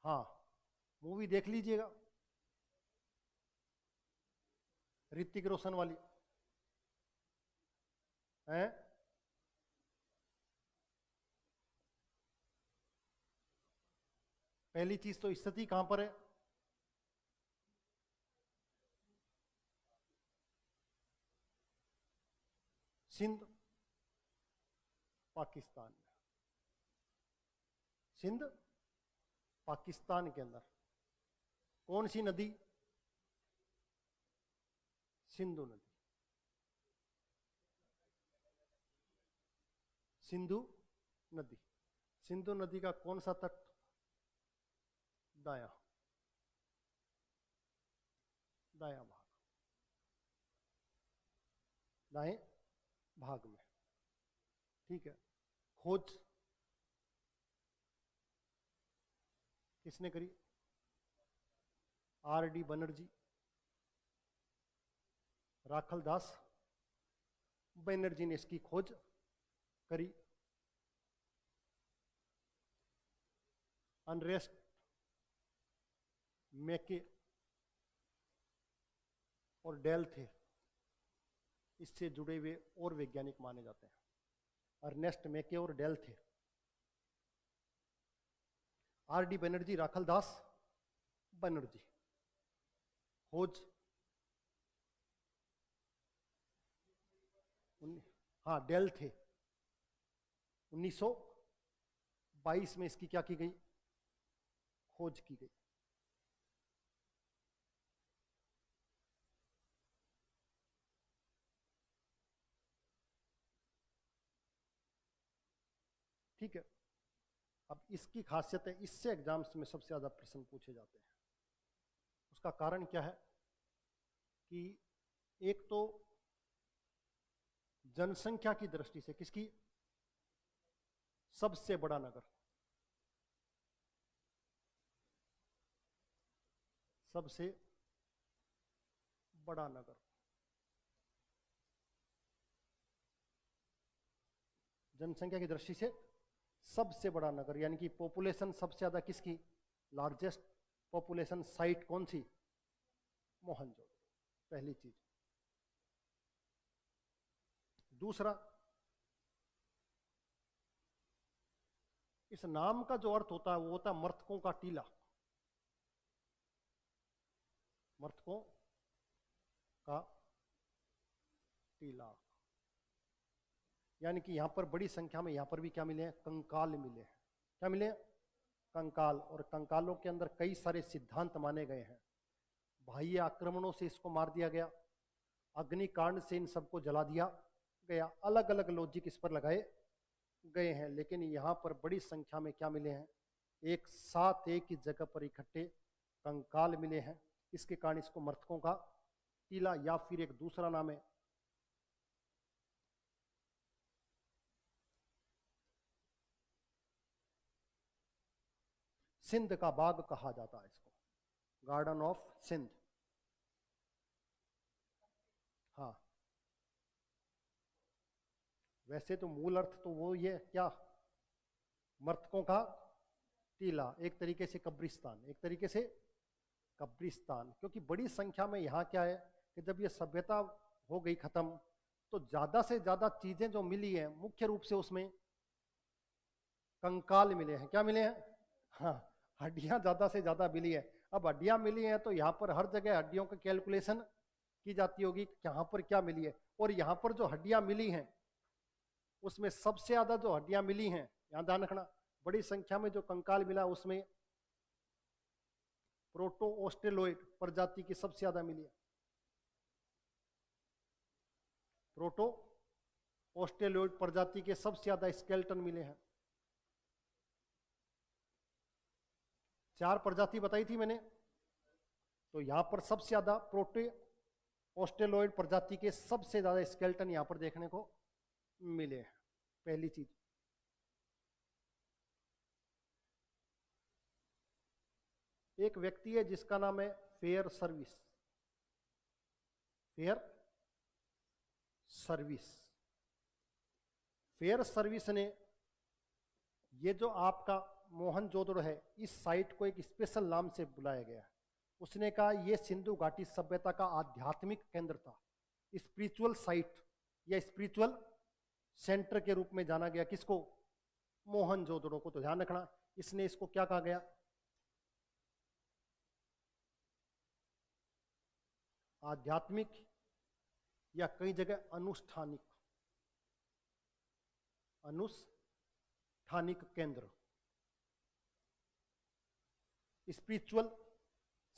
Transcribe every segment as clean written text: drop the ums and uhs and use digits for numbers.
हाँ, मूवी देख लीजिएगा, ऋतिक रोशन वाली है। पहली चीज तो स्थिति कहां पर है? सिंध, पाकिस्तान में। सिंध पाकिस्तान के अंदर। कौन सी नदी? सिंधु नदी। सिंधु नदी। सिंधु नदी का कौन सा तट? दाया, दाया भाग, दाएं भाग में। ठीक है। खोज किसने करी? आर.डी. बनर्जी, राखल दास बनर्जी ने इसकी खोज करी। अनरेस्ट मैके और डेल थे इससे जुड़े हुए और वैज्ञानिक माने जाते हैं। अर्नेस्ट मैके और डेल थे। आर.डी. बनर्जी, राखल दास बनर्जी। खोज हाँ, डेल थे। 1922 में इसकी क्या की गई? खोज की गई। ठीक है। अब इसकी खासियत है, इससे एग्जाम्स में सबसे ज्यादा प्रश्न पूछे जाते हैं। उसका कारण क्या है कि एक तो जनसंख्या की दृष्टि से किसकी? सबसे बड़ा नगर, सबसे बड़ा नगर। जनसंख्या की दृष्टि से सबसे बड़ा नगर, यानी कि पॉपुलेशन सबसे ज्यादा किसकी? लार्जेस्ट पॉपुलेशन साइट कौन सी? मोहनजोदड़ो। पहली चीज। दूसरा, इस नाम का जो अर्थ होता है वो होता है मर्तकों का टीला। मर्तकों का टीला, यानी कि यहां पर बड़ी संख्या में यहां पर भी क्या मिले हैं? कंकाल मिले हैं। क्या मिले हैं? कंकाल। और कंकालों के अंदर कई सारे सिद्धांत माने गए हैं। बाह्य आक्रमणों से इसको मार दिया गया, अग्निकांड से इन सबको जला दिया गया, अलग अलग लॉजिक इस पर लगाए गए हैं। लेकिन यहां पर बड़ी संख्या में क्या मिले हैं? एक साथ एक ही जगह पर इकट्ठे कंकाल मिले हैं। इसके कारण इसको मृतकों का टीला, या फिर एक दूसरा नाम है सिंध का बाग कहा जाता है इसको, गार्डन ऑफ सिंध। हाँ, वैसे तो मूल अर्थ तो वो ये क्या? मृतकों का टीला, एक तरीके से कब्रिस्तान, एक तरीके से कब्रिस्तान। क्योंकि बड़ी संख्या में यहाँ क्या है कि जब ये सभ्यता हो गई खत्म, तो ज्यादा से ज्यादा चीजें जो मिली है मुख्य रूप से उसमें कंकाल मिले हैं। क्या मिले हैं? हाँ, हड्डियां ज्यादा से ज्यादा मिली है। अब हड्डियां मिली हैं तो यहाँ पर हर जगह हड्डियों का कैलकुलेशन की जाती होगी कि यहाँ पर क्या मिली है। और यहाँ पर जो हड्डियां मिली हैं उसमें सबसे ज्यादा जो हड्डियां मिली हैं, यहां ध्यान रखना, बड़ी संख्या में जो कंकाल मिला उसमें प्रोटो ऑस्ट्रेलोइड प्रजाति की सबसे ज्यादा मिली है। प्रोटो ऑस्ट्रेलोइड प्रजाति के सबसे ज्यादा स्केलेटन मिले हैं। 4 प्रजाति बताई थी मैंने, तो यहां पर सबसे ज्यादा प्रोटो ऑस्ट्रेलोइड प्रजाति के सबसे ज्यादा स्केलेटन यहां पर देखने को मिले हैं। पहली चीज। एक व्यक्ति है जिसका नाम है fair service. Fair service. Fair service ने ये जो आपका मोहनजोदड़ो है, इस साइट को एक स्पेशल नाम से बुलाया गया है। उसने कहा यह सिंधु घाटी सभ्यता का आध्यात्मिक केंद्र था, स्पिरिचुअल साइट या स्पिरिचुअल सेंटर के रूप में जाना गया। किसको? मोहनजोदड़ो को। तो ध्यान रखना, इसने इसको क्या कहा गया? आध्यात्मिक या कई जगह अनुष्ठानिक केंद्र, स्पिरिचुअल।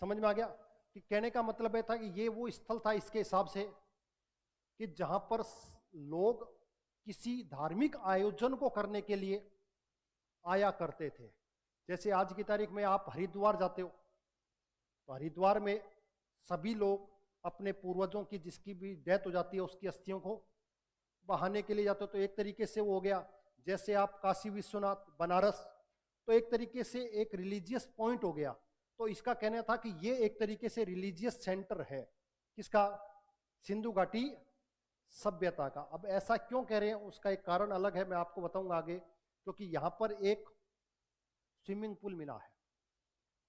समझ में आ गया कि कहने का मतलब है था कि ये वो स्थल था इसके हिसाब से कि जहां पर लोग किसी धार्मिक आयोजन को करने के लिए आया करते थे। जैसे आज की तारीख में आप हरिद्वार जाते हो, तो हरिद्वार में सभी लोग अपने पूर्वजों की जिसकी भी डेथ हो जाती है उसकी अस्थियों को बहाने के लिए जाते हो। तो एक तरीके से वो हो गया। जैसे आप काशी विश्वनाथ, बनारस, तो एक तरीके से एक रिलीजियस पॉइंट हो गया। तो इसका कहना था कि ये एक तरीके से रिलीजियस सेंटर है। किसका? सिंधु घाटी सभ्यता का। अब ऐसा क्यों कह रहे हैं उसका एक कारण अलग है, मैं आपको बताऊंगा आगे। क्योंकि यहां पर एक स्विमिंग पूल मिला है।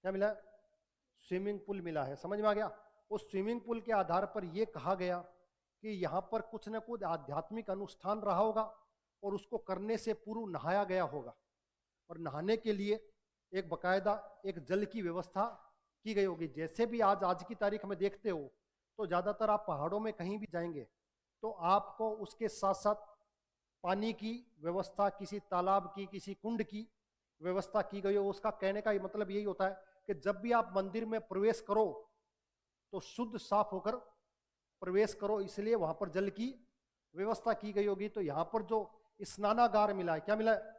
क्या मिला? स्विमिंग पूल मिला है। समझ में आ गया? उस स्विमिंग पूल के आधार पर यह कहा गया कि यहां पर कुछ न कुछ आध्यात्मिक अनुष्ठान रहा होगा और उसको करने से पूर्व नहाया गया होगा, और नहाने के लिए एक बकायदा एक जल की व्यवस्था की गई होगी। जैसे भी आज की तारीख में देखते हो तो ज़्यादातर आप पहाड़ों में कहीं भी जाएंगे तो आपको उसके साथ साथ पानी की व्यवस्था, किसी तालाब की, किसी कुंड की व्यवस्था की गई हो। उसका कहने का मतलब यही होता है कि जब भी आप मंदिर में प्रवेश करो तो शुद्ध साफ होकर प्रवेश करो, इसलिए वहां पर जल की व्यवस्था की गई होगी। तो यहाँ पर जो स्नानागार मिला है, क्या मिला है?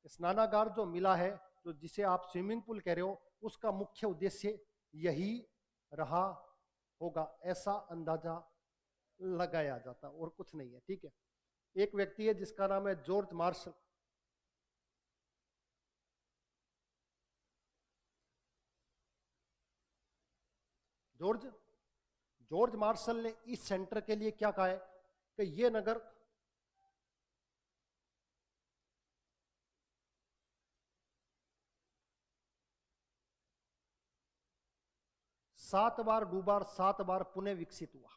स्नानागार जो मिला है, जो जिसे आप स्विमिंग पूल कह रहे हो, उसका मुख्य उद्देश्य यही रहा होगा, ऐसा अंदाजा लगाया जाता, और कुछ नहीं है। ठीक है। एक व्यक्ति है जिसका नाम है जॉर्ज मार्शल। जॉर्ज मार्शल ने इस सेंटर के लिए क्या कहा है कि यह नगर सात बार डूबा और 7 बार पुनः विकसित हुआ।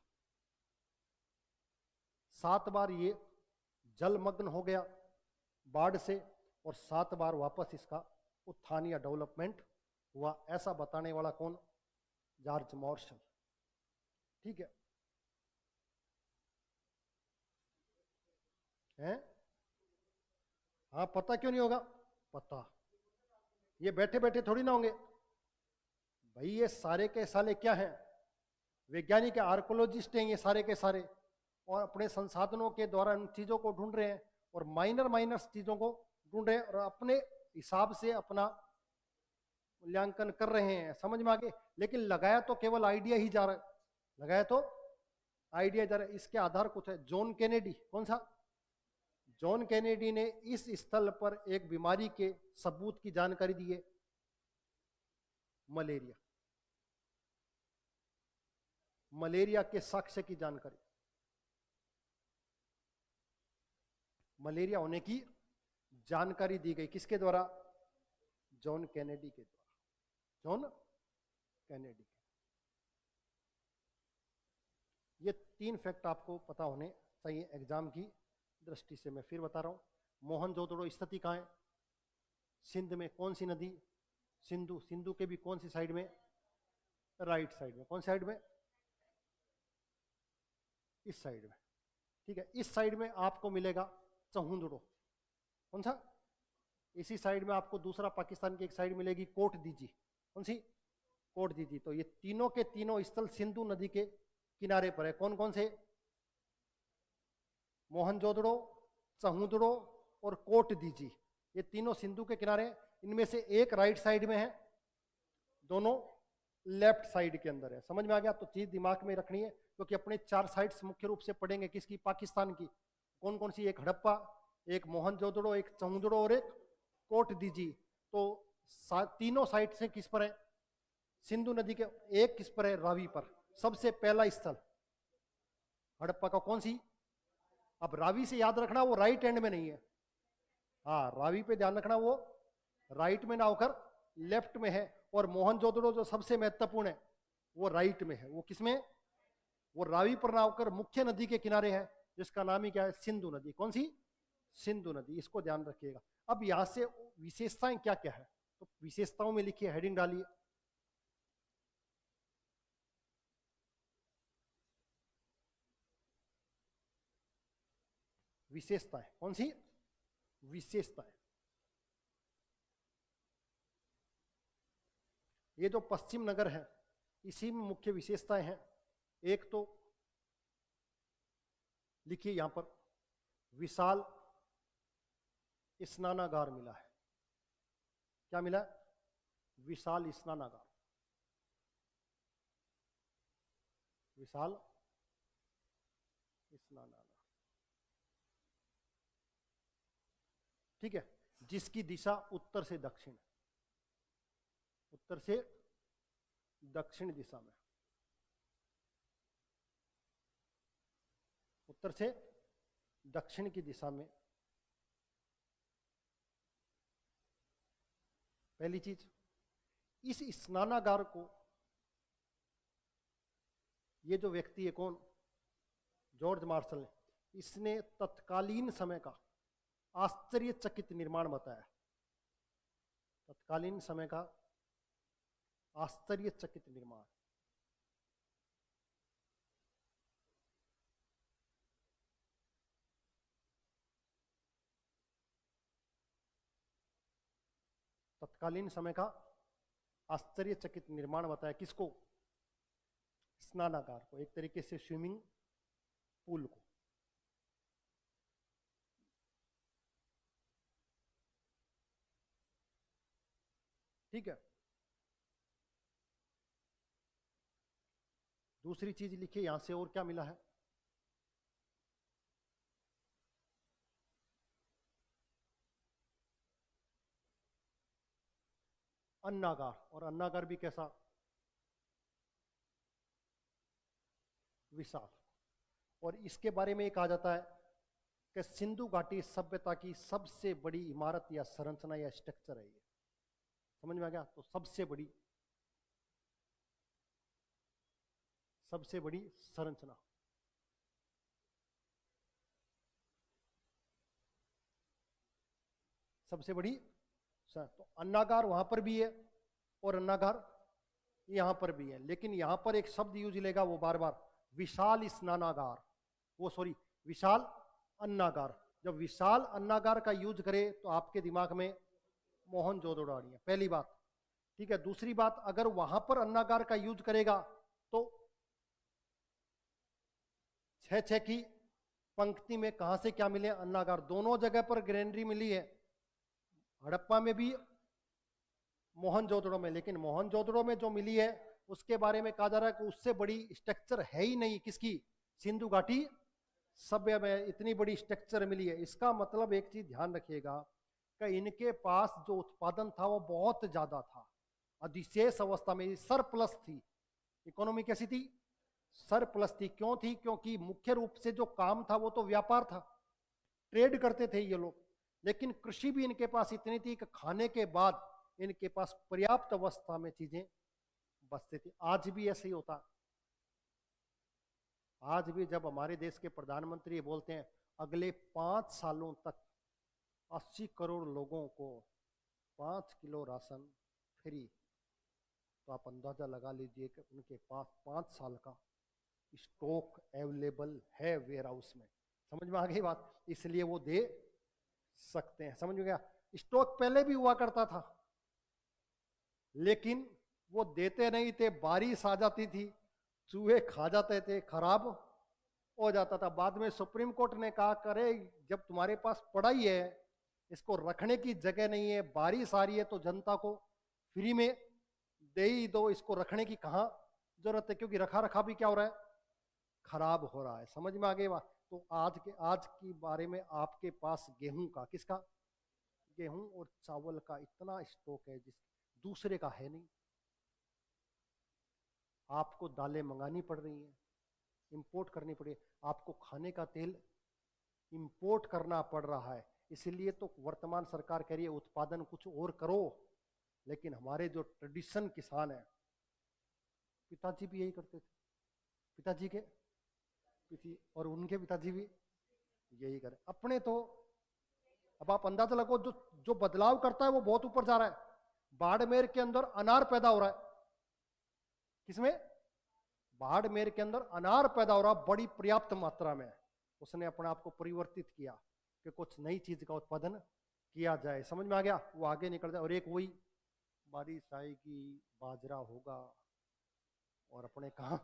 7 बार ये जलमग्न हो गया बाढ़ से, और 7 बार वापस इसका उत्थान या डेवलपमेंट हुआ। ऐसा बताने वाला कौन? George Marshall. ठीक है। हैं? हाँ, पता क्यों नहीं होगा? पता। ये बैठे बैठे थोड़ी ना होंगे भाई, ये सारे के सारे क्या हैं? वैज्ञानिक, आर्कोलॉजिस्ट हैं ये सारे के सारे, और अपने संसाधनों के द्वारा उन चीजों को ढूंढ रहे हैं और माइनर चीजों को ढूंढ रहे हैं और अपने हिसाब से अपना मूल्यांकन कर रहे हैं। समझ में आ गए? लेकिन लगाया तो केवल आइडिया ही जा रहा है, लगाया तो आइडिया जा रहा है। इसके आधार कुछ है। जॉन कैनेडी, कौन सा? जॉन कैनेडी ने इस स्थल पर एक बीमारी के सबूत की जानकारी दी है, मलेरिया। मलेरिया के साक्ष्य की जानकारी, मलेरिया होने की जानकारी दी गई। किसके द्वारा? जॉन कैनेडी के द्वारा। John Kennedy. ये 3 फैक्ट आपको पता होने चाहिए एग्जाम की दृष्टि से। मैं फिर बता रहा हूं। मोहनजोदड़ो स्थिति कहां है? सिंध में। कौन सी नदी? सिंधु। सिंधु के भी कौन सी साइड में? राइट साइड में। कौन साइड में? इस साइड में। ठीक है। इस साइड में आपको मिलेगा चहुंदड़ो। कौन सा? इसी साइड में आपको दूसरा पाकिस्तान की एक साइड मिलेगी, कोट दीजी। कौन सी? कोट दीजी। तो ये तीनों के तीनों स्थल सिंधु नदी के किनारे पर है। कौन कौन से? मोहनजोदड़ो, चहुंदड़ो और कोट दीजी। ये तीनों सिंधु के किनारे। इनमें से एक राइट साइड में है, दोनों लेफ्ट साइड के अंदर है। समझ में आ गया? तो चीज दिमाग में रखनी है, क्योंकि अपने 4 साइड्स मुख्य रूप से पढ़ेंगे। किसकी? पाकिस्तान की। कौन कौन सी? एक हड़प्पा, एक मोहनजोदड़ो, एक चहुंदड़ो और एक कोट दीजी। तो तीनों साइड से किस पर है? सिंधु नदी के। एक किस पर है? रावी पर। सबसे पहला स्थल हड़प्पा का कौन सी? अब रावी से याद रखना वो राइट हैंड में नहीं है। हाँ, रावी पे ध्यान रखना, वो राइट में ना होकर लेफ्ट में है, और मोहनजोदड़ो जो सबसे महत्वपूर्ण है वो राइट में है। वो किसमें? वो रावी पर ना होकर मुख्य नदी के किनारे है, जिसका नाम ही क्या है? सिंधु नदी। कौन सी? सिंधु नदी। इसको ध्यान रखिएगा। अब यहां से विशेषताएं क्या क्या है, तो विशेषताओं में लिखिए, हेडिंग डालिए। विशेषताएं कौन सी? विशेषताएं। ये जो पश्चिम नगर है इसी में मुख्य विशेषताएं हैं। एक तो लिखिए यहां पर, विशाल स्नानागार मिला है। क्या मिला? विशाल स्नानागार। विशाल स्नानागार, ठीक है, जिसकी दिशा उत्तर से दक्षिण है। उत्तर से दक्षिण दिशा में, उत्तर से दक्षिण की दिशा में। पहली चीज, इस स्नानागार को ये जो व्यक्ति है कौन? जॉर्ज मार्शल ने, इसने तत्कालीन समय का आश्चर्यचकित निर्माण बताया। तत्कालीन समय का आश्चर्यचकित निर्माण। तत्कालीन समय का आश्चर्यचकित निर्माण बताया। किसको? स्नानागार को, एक तरीके से स्विमिंग पूल को। ठीक है। दूसरी चीज लिखिए यहां से, और क्या मिला है? अन्नागार। और अन्नागार भी कैसा? विशाल। और इसके बारे में कहा जाता है कि सिंधु घाटी सभ्यता की सबसे बड़ी इमारत या संरचना या स्ट्रक्चर है ये। समझ में आ गया? तो सबसे बड़ी संरचना। सबसे बड़ी तो अन्नागार वहां पर भी है और अन्नागार यहां पर भी है, लेकिन यहां पर एक शब्द यूज लेगा वो बार बार, विशाल स्नानागार। वो सॉरी, विशाल अन्नागार। जब विशाल अन्नागार का यूज करे तो आपके दिमाग में मोहनजोदड़ो आ रही है, पहली बात। ठीक है। दूसरी बात, अगर वहां पर अन्नागार का यूज करेगा तो 6-6 की पंक्ति में कहां से क्या मिले? अन्नागार। दोनों जगह पर ग्रेनरी मिली है, हड़प्पा में भी, मोहनजोदड़ो में। लेकिन मोहनजोदड़ो में जो मिली है उसके बारे में कहा जा रहा है कि उससे बड़ी स्ट्रक्चर है ही नहीं। किसकी? सिंधु घाटी सभ्य में इतनी बड़ी स्ट्रक्चर मिली है। इसका मतलब एक चीज ध्यान रखिएगा कि इनके पास जो उत्पादन था वो बहुत ज्यादा था, अधिशेष अवस्था में, सरप्लस थी। इकोनॉमी कैसी थी? सरप्लस थी। क्यों थी? क्योंकि मुख्य रूप से जो काम था वो तो व्यापार था, ट्रेड करते थे ये लोग। लेकिन कृषि भी इनके पास इतनी थी कि खाने के बाद इनके पास पर्याप्त अवस्था में चीजें बचती थी। आज भी ऐसे ही होता। आज भी जब हमारे देश के प्रधानमंत्री बोलते हैं अगले 5 सालों तक 80 करोड़ लोगों को 5 किलो राशन फ्री, तो आप अंदाजा लगा लीजिए कि उनके पास 5 साल का स्टॉक अवेलेबल है वेयर हाउस में। समझ में आ गई बात? इसलिए वो दे सकते हैं। समझ में गया? स्टॉक पहले भी हुआ करता था, लेकिन वो देते नहीं थे, बारिश आ जाती थी, चूहे खा जाते थे, खराब हो जाता था। बाद में सुप्रीम कोर्ट ने कहा करे जब तुम्हारे पास पड़ा ही है, इसको रखने की जगह नहीं है, बारिश आ रही है तो जनता को फ्री में दे ही दो, इसको रखने की कहाँ जरूरत है? क्योंकि रखा रखा भी क्या हो रहा है? खराब हो रहा है। समझ में आ गई बात? तो आज की बारे में आपके पास गेहूं का, किसका? गेहूं और चावल का इतना स्टॉक है जिस दूसरे का है नहीं। आपको दालें मंगानी पड़ रही हैं, इंपोर्ट करनी पड़ी, आपको खाने का तेल इंपोर्ट करना पड़ रहा है। इसीलिए तो वर्तमान सरकार कह रही है उत्पादन कुछ और करो, लेकिन हमारे जो ट्रेडिशन किसान है, पिताजी भी यही करते थे, पिताजी के और उनके पिताजी भी यही करें अपने। तो अब आप अंदाजा लगो, जो जो बदलाव करता है वो बहुत ऊपर जा रहा है। बाड़मेर के अंदर अनार पैदा हो रहा है, किसमें? बाड़मेर के अंदर अनार पैदा हो रहा, बड़ी पर्याप्त मात्रा में। उसने अपने आप को परिवर्तित किया कि कुछ नई चीज का उत्पादन किया जाए। समझ में आ गया? वो आगे निकल जाए। और एक वही बारिश आएगी, बाजरा होगा, और अपने कहा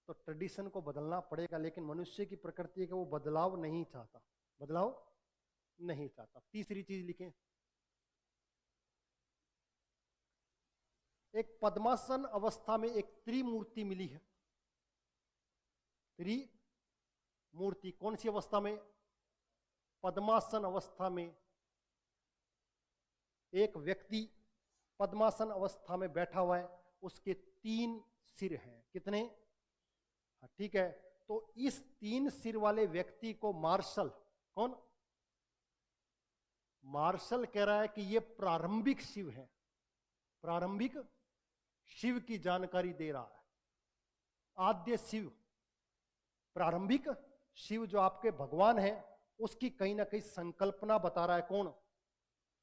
तो ट्रेडिशन को बदलना पड़ेगा। लेकिन मनुष्य की प्रकृति है कि वो बदलाव नहीं चाहता, बदलाव नहीं चाहता। तीसरी चीज लिखें, एक पद्मासन अवस्था में एक त्रिमूर्ति मिली है। त्रिमूर्ति कौन सी अवस्था में? पद्मासन अवस्था में एक व्यक्ति पद्मासन अवस्था में बैठा हुआ है, उसके 3 सिर हैं। कितने? हाँ, ठीक है। तो इस 3 सिर वाले व्यक्ति को मार्शल, कौन? मार्शल कह रहा है कि ये प्रारंभिक शिव है, प्रारंभिक शिव की जानकारी दे रहा है। आद्य शिव, प्रारंभिक शिव जो आपके भगवान है, उसकी कहीं ना कहीं संकल्पना बता रहा है। कौन?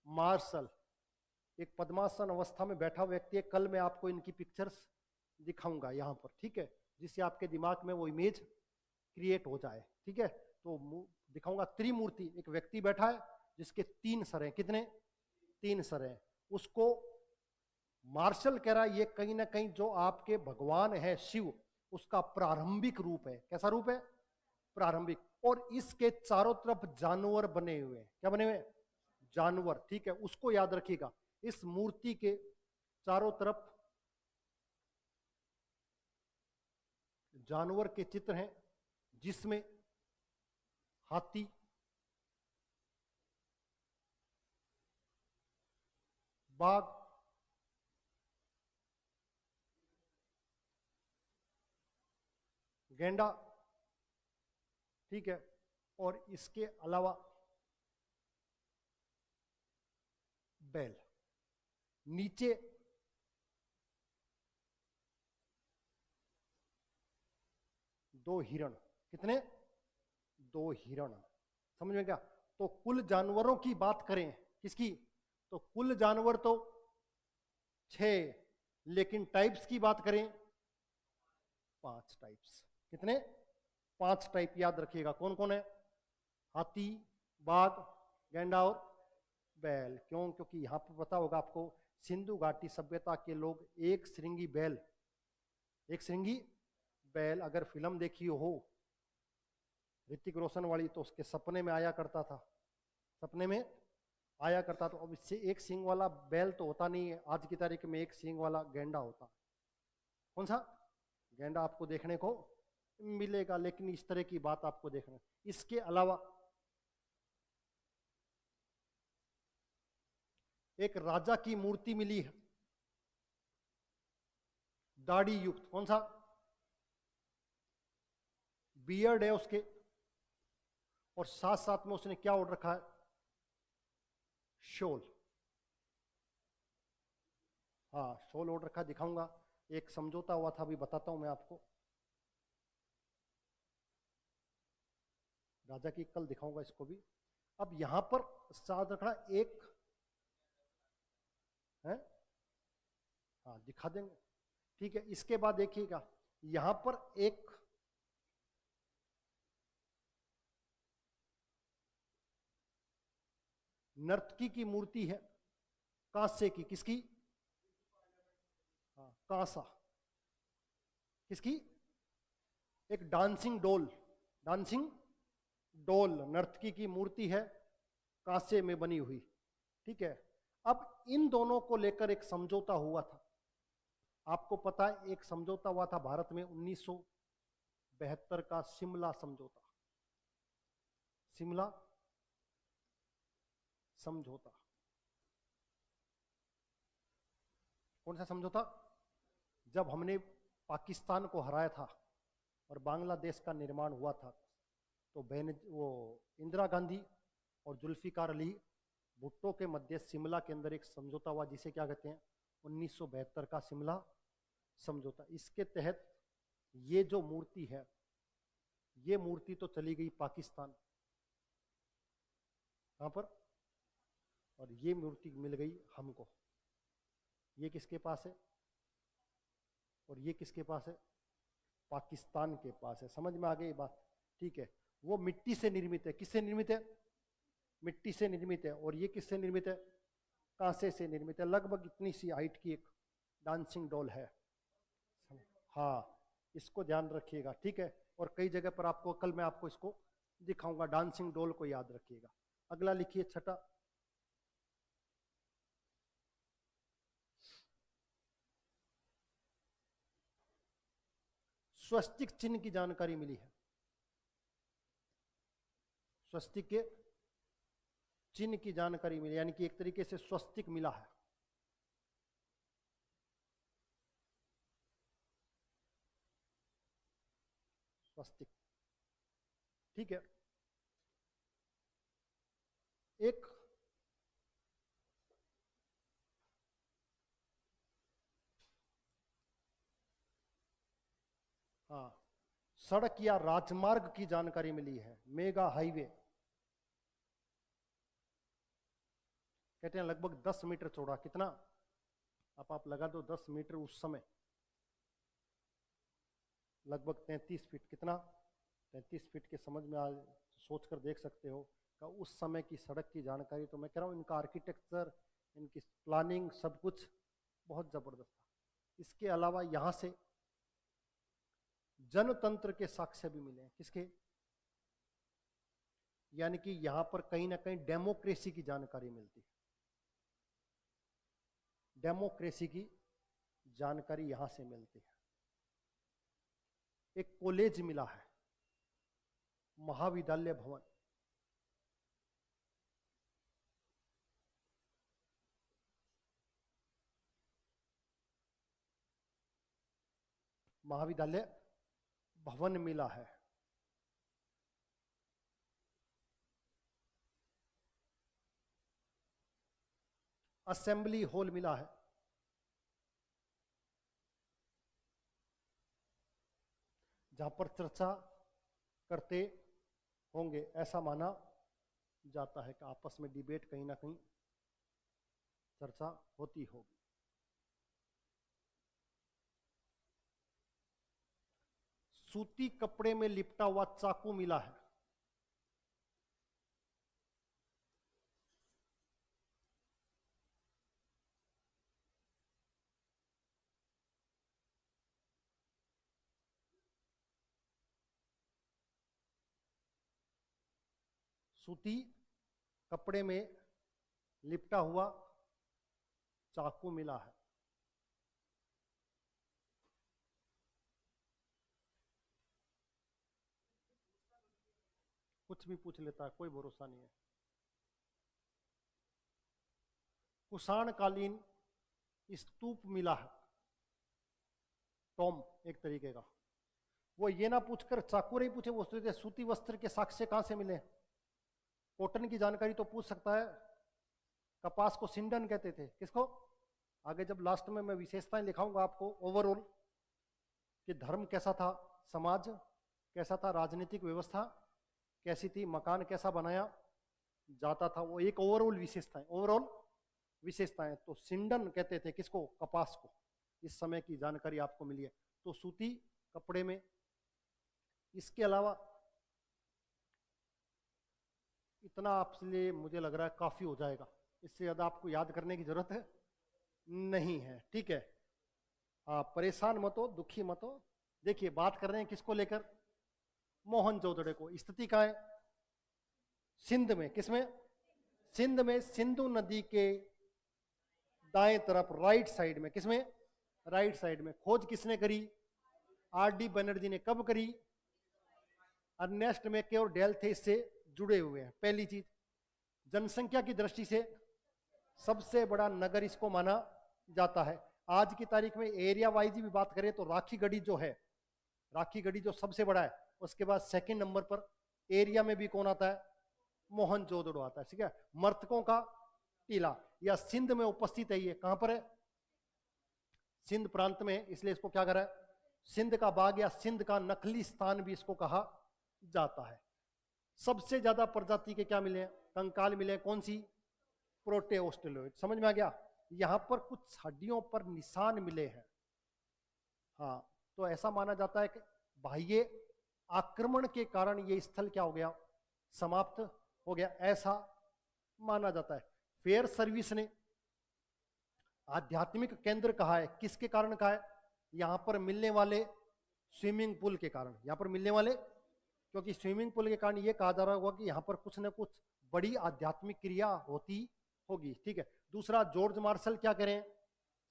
मार्शल। एक पद्मासन अवस्था में बैठा व्यक्ति है। कल मैं आपको इनकी पिक्चर्स दिखाऊंगा यहां पर, ठीक है, जिससे आपके दिमाग में वो इमेज क्रिएट हो जाए, ठीक है। तो दिखाऊंगा त्रिमूर्ति, एक व्यक्ति बैठा है जिसके 3 सर हैं। कितने? 3 सर हैं। उसको मार्शल कह रहा है ये कहीं ना कहीं जो आपके भगवान है शिव, उसका प्रारंभिक रूप है। कैसा रूप है? प्रारंभिक। और इसके चारों तरफ जानवर बने हुए हैं। क्या बने हुए? जानवर, ठीक है। उसको याद रखिएगा, इस मूर्ति के चारों तरफ जानवर के चित्र हैं, जिसमें हाथी, बाघ, गैंडा, ठीक है, और इसके अलावा बैल। नीचे दो हिरण। कितने? 2 हिरण। समझ में क्या? तो कुल जानवरों की बात करें, किसकी? तो कुल जानवर तो 6, लेकिन टाइप्स की बात करें 5 टाइप्स। कितने? 5 टाइप याद रखिएगा। कौन कौन है? हाथी, बाघ, गैंडा और बैल। क्यों? क्योंकि यहां पर पता होगा आपको, सिंधु घाटी सभ्यता के लोग एक श्रृंगी बैल, एक श्रृंगी बैल, अगर फिल्म देखी हो ऋतिक रोशन वाली, तो उसके सपने में आया करता था, सपने में आया करता। तो अब इससे एक सींग वाला बैल तो होता नहीं है, आज की तारीख में एक सींग वाला गैंडा होता। कौन सा? गैंडा आपको देखने को मिलेगा, लेकिन इस तरह की बात आपको देखना। इसके अलावा एक राजा की मूर्ति मिली है, दाढ़ी युक्त। कौन सा? बियर्ड है उसके, और साथ साथ में उसने क्या ओढ़ रखा है? शॉल। हाँ, शॉल ओढ़ रखा है, दिखाऊंगा। एक समझौता हुआ था, अभी बताता हूं मैं आपको। राजा की कल दिखाऊंगा इसको भी। अब यहां पर साथ रखना एक है, हाँ दिखा देंगे, ठीक है। इसके बाद देखिएगा, यहां पर एक नर्तकी की मूर्ति है, कांसे की। किसकी? हाँ, कांसा। किसकी? एक डांसिंग डोल, डांसिंग डोल नर्तकी की मूर्ति है, कांसे में बनी हुई, ठीक है। अब इन दोनों को लेकर एक समझौता हुआ था। आपको पता है, एक समझौता हुआ था भारत में 1972 का शिमला समझौता, शिमला समझौता। कौन सा समझौता? जब हमने पाकिस्तान को हराया था और बांग्लादेश का निर्माण हुआ था, तो बहन वो इंदिरा गांधी और जुल्फिकार अली भुट्टो के मध्य शिमला के अंदर एक समझौता हुआ जिसे क्या कहते हैं 1972 का शिमला समझौता। इसके तहत ये जो मूर्ति है, ये मूर्ति तो चली गई पाकिस्तान, कहां पर, और ये मूर्ति मिल गई हमको। ये किसके पास है और ये किसके पास है, पाकिस्तान के पास है। समझ में आ गई बात, ठीक है। वो मिट्टी से निर्मित है, किससे निर्मित है, मिट्टी से निर्मित है। और ये किससे निर्मित है, कांसे से निर्मित है। लगभग इतनी सी हाइट की एक डांसिंग डॉल है। हाँ, इसको ध्यान रखिएगा, ठीक है। और कई जगह पर आपको कल मैं आपको इसको दिखाऊंगा, डांसिंग डॉल को याद रखिएगा। अगला लिखिए छठा, स्वस्तिक चिन्ह की जानकारी मिली है। स्वस्तिक के चिन्ह की जानकारी मिली, यानी कि एक तरीके से स्वस्तिक मिला है। स्वस्तिक, ठीक है। एक हाँ, सड़क या राजमार्ग की जानकारी मिली है। मेगा हाईवे कहते हैं लगभग 10 मीटर चौड़ा। कितना, आप लगा दो 10 मीटर, उस समय लगभग 33 फीट। कितना, 33 फीट के समझ में आज सोच कर देख सकते हो का उस समय की सड़क की जानकारी। तो मैं कह रहा हूँ इनका आर्किटेक्चर, इनकी प्लानिंग, सब कुछ बहुत जबरदस्त था। इसके अलावा यहाँ से जनतंत्र के साक्ष्य भी मिले हैं। किसके, यानी कि यहां पर कहीं ना कहीं डेमोक्रेसी की जानकारी मिलती है। डेमोक्रेसी की जानकारी यहां से मिलती है। एक कॉलेज मिला है, महाविद्यालय भवन। महाविद्यालय भवन मिला है। असेंबली हॉल मिला है। जहां पर चर्चा करते होंगे, ऐसा माना जाता है कि आपस में डिबेट कहीं ना कहीं चर्चा होती होगी। सूती कपड़े में लिपटा हुआ चाकू मिला है। सूती कपड़े में लिपटा हुआ चाकू मिला है। कुछ भी पूछ लेता है, कोई भरोसा नहीं है। कुषाण कालीन स्तूप मिला है, टॉम एक तरीके का। वो ये ना पूछकर चाकू नहीं पूछे, वो सूती वस्त्र के साक्ष्य कहां से मिले। कॉटन की जानकारी तो पूछ सकता है। कपास को सिंडन कहते थे, किसको, आगे जब लास्ट में मैं विशेषताएं लिखाऊंगा आपको ओवरऑल कि धर्म कैसा था, समाज कैसा था, राजनीतिक व्यवस्था कैसी थी, मकान कैसा बनाया जाता था, वो एक ओवरऑल विशेषताएं। तो सिंडन कहते थे किसको, कपास को। इस समय की जानकारी आपको मिली है, तो सूती कपड़े में। इसके अलावा इतना आपके लिए मुझे लग रहा है काफी हो जाएगा, इससे ज्यादा आपको याद करने की जरूरत है नहीं है, ठीक है। हाँ, परेशान मत हो, दुखी मत हो। देखिए बात कर रहे हैं किसको लेकर, मोहनजोदड़ो को। स्थिति कहाँ है, सिंध में। किसमें, सिंध में, सिंधु नदी के दाएं तरफ, राइट साइड में। किसमें, राइट साइड में। खोज किसने करी, आर.डी. बनर्जी ने। कब करी, अर्नेस्ट मैके और डेल थे इससे जुड़े हुए हैं। पहली चीज, जनसंख्या की दृष्टि से सबसे बड़ा नगर इसको माना जाता है। आज की तारीख में एरिया वाइज भी बात करें तो राखीगढ़ी जो है, राखीगढ़ी जो सबसे बड़ा है, उसके बाद सेकंड नंबर पर एरिया में भी कौन आता है, मोहनजोदड़ो आता है, ठीक है। मर्तकों का टीला या सिंध में उपस्थित है, ये कहां पर है? सिंध प्रांत में, इसलिए इसको क्या करा है? सिंध का बाग या सिंध का नकली स्थान भी इसको कहा जाता है। सबसे ज्यादा प्रजाति के क्या मिले हैं? कंकाल मिले हैं। कौन सी? प्रोटेओस्टेरॉइड। समझ में आ गया? यहां पर कुछ हड्डियों पर निशान मिले हैं। हाँ, तो ऐसा माना जाता है कि बाह्य आक्रमण के कारण ये स्थल क्या हो गया? समाप्त हो गया, ऐसा माना जाता है। फेयर सर्विस ने आध्यात्मिक केंद्र कहा है, किसके कारण कहा है? यहां पर मिलने वाले स्विमिंग पूल के कारण। यहां पर मिलने वाले, क्योंकि स्विमिंग पूल के कारण यह कहा जा रहा होगा कि यहां पर कुछ न कुछ बड़ी आध्यात्मिक क्रिया होती होगी, ठीक है। दूसरा, जॉर्ज मार्शल क्या करें?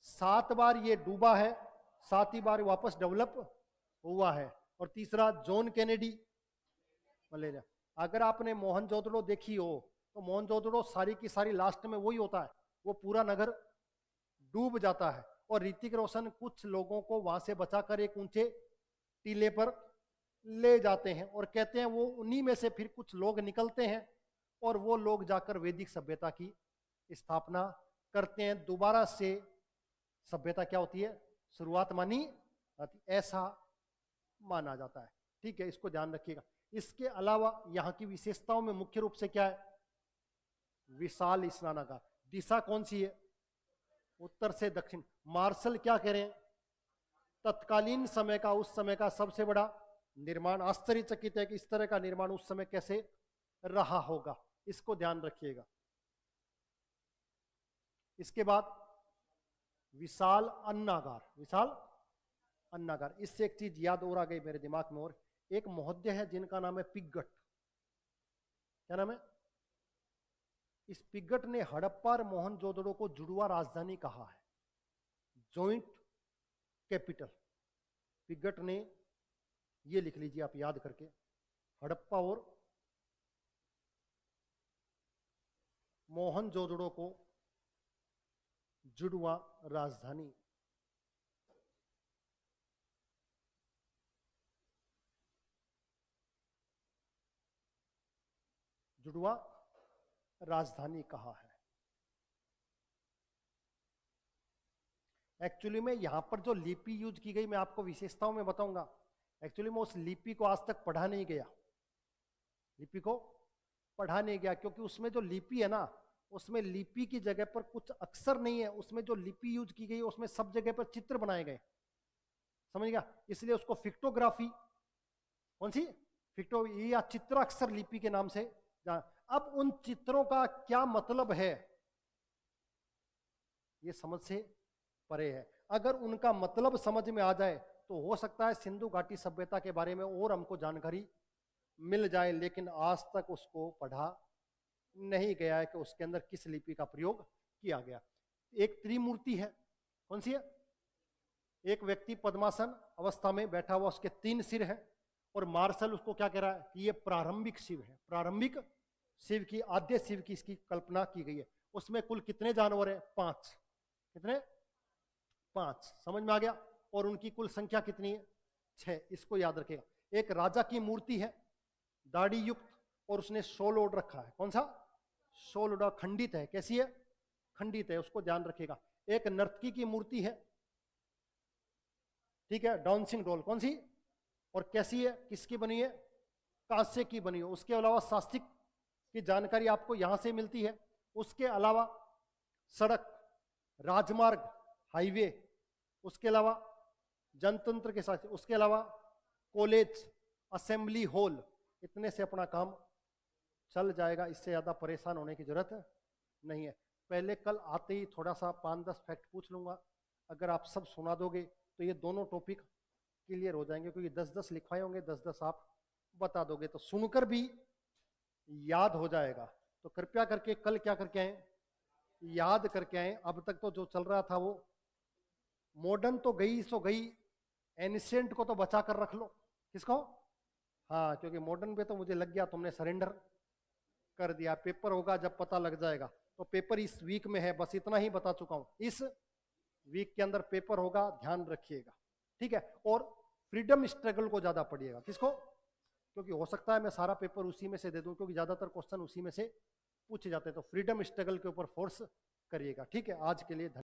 7 बार ये डूबा है, 7 ही बार वापस डेवलप हुआ है। और तीसरा, जॉन कैनेडी मलेरिया। अगर आपने मोहनजोदड़ो देखी हो तो मोहनजोदड़ो सारी की सारी लास्ट में वही होता है, वो पूरा नगर डूब जाता है और ऋतिक रोशन कुछ लोगों को वहां से बचाकर एक ऊंचे टीले पर ले जाते हैं और कहते हैं वो उन्हीं में से फिर कुछ लोग निकलते हैं और वो लोग जाकर वैदिक सभ्यता की स्थापना करते हैं। दोबारा से सभ्यता क्या होती है? शुरुआत मानी जाती, ऐसा माना जाता है, ठीक है। इसको ध्यान रखिएगा। इसके अलावा यहाँ की विशेषताओं में मुख्य रूप से क्या है? विशाल स्नानागार। दिशा कौन सी है? उत्तर से दक्षिण। मार्शल क्या कह रहे हैं? तत्कालीन समय का, उस समय का सबसे बड़ा निर्माण। आश्चर्यचकित है कि इस तरह का निर्माण उस समय कैसे रहा होगा, इसको ध्यान रखिएगा। इसके बाद विशाल अन्नागार। विशाल अन्नागार, इससे एक चीज याद और आ गई मेरे दिमाग में। और एक महोदय है जिनका नाम है पिगट। क्या नाम है? इस पिगट ने हड़प्पा और मोहनजोदड़ो को जुड़वा राजधानी कहा है, जॉइंट कैपिटल। पिगट ने, ये लिख लीजिए आप याद करके, हड़प्पा और मोहनजोदड़ो को जुड़वा राजधानी। जुड़वा राजधानी कहा है। एक्चुअली में यहां पर जो लिपि यूज की गई, मैं आपको विशेषताओं में बताऊंगा। एक्चुअली में उस लिपि को आज तक पढ़ा नहीं गया, लिपि को पढ़ा नहीं गया, क्योंकि उसमें जो लिपि है ना, उसमें लिपि की जगह पर कुछ अक्षर नहीं है। उसमें जो लिपि यूज की गई है उसमें सब जगह पर चित्र बनाए गए, समझ गया? इसलिए उसको फिक्टोग्राफी, कौन सी? फिक्टो या चित्राक्षर लिपि के नाम से जाना। अब उन चित्रों का क्या मतलब है, ये समझ से परे है। अगर उनका मतलब समझ में आ जाए तो हो सकता है सिंधु घाटी सभ्यता के बारे में और हमको जानकारी मिल जाए, लेकिन आज तक उसको पढ़ा नहीं गया है कि उसके अंदर किस लिपि का प्रयोग किया गया। एक त्रिमूर्ति है, कौन सी है? एक व्यक्ति पद्मासन अवस्था में बैठा हुआ, उसके 3 सिर हैं और मार्शल उसको क्या कह रहा है कि ये प्रारंभिक शिव है। प्रारंभिक शिव की, आद्य शिव की इसकी कल्पना की गई है। उसमें कुल कितने जानवर हैं? 5। कितने? 5। समझ में आ गया? और उनकी कुल संख्या कितनी है? 6। इसको याद रखेगा। एक राजा की मूर्ति है, दाढ़ी युक्त, और उसने शॉल ओढ़ रखा है। कौन सा? शॉल ओढ़ा, खंडित है। कैसी है? खंडित है, उसको ध्यान रखेगा। एक नर्तकी की मूर्ति है, ठीक है, डांसिंग डॉल। कौन सी और कैसी है? किसकी बनी है? कांस्य की बनी है। उसके अलावा शास्त्रिक की जानकारी आपको यहां से मिलती है। उसके अलावा सड़क, राजमार्ग, हाईवे, उसके अलावा जनतंत्र के साथ, उसके अलावा कॉलेज, असेंबली हॉल, इतने से अपना काम चल जाएगा। इससे ज़्यादा परेशान होने की जरूरत नहीं है। पहले कल आते ही थोड़ा सा 5-10 फैक्ट पूछ लूँगा। अगर आप सब सुना दोगे तो ये दोनों टॉपिक क्लियर हो जाएंगे, क्योंकि 10-10 लिखवाए होंगे, 10-10 आप बता दोगे तो सुनकर भी याद हो जाएगा। तो कृपया करके कल क्या करके आए? याद करके आए। अब तक तो जो चल रहा था वो मॉडर्न तो गई सो गई, एंशिएंट को तो बचा कर रख लो। किसको? हाँ, क्योंकि मॉडर्न पे तो मुझे लग गया तुमने सरेंडर कर दिया। पेपर होगा जब पता लग जाएगा। तो पेपर इस वीक में है, बस इतना ही बता चुका हूं। इस वीक के अंदर पेपर होगा, ध्यान रखिएगा, ठीक है। और फ्रीडम स्ट्रगल को ज्यादा पढ़िएगा। किसको? क्योंकि हो सकता है मैं सारा पेपर उसी में से दे दूं, क्योंकि ज़्यादातर क्वेश्चन उसी में से पूछे जाते हैं। तो फ्रीडम स्ट्रगल के ऊपर फोर्स करिएगा। ठीक है, आज के लिए धन्यवाद।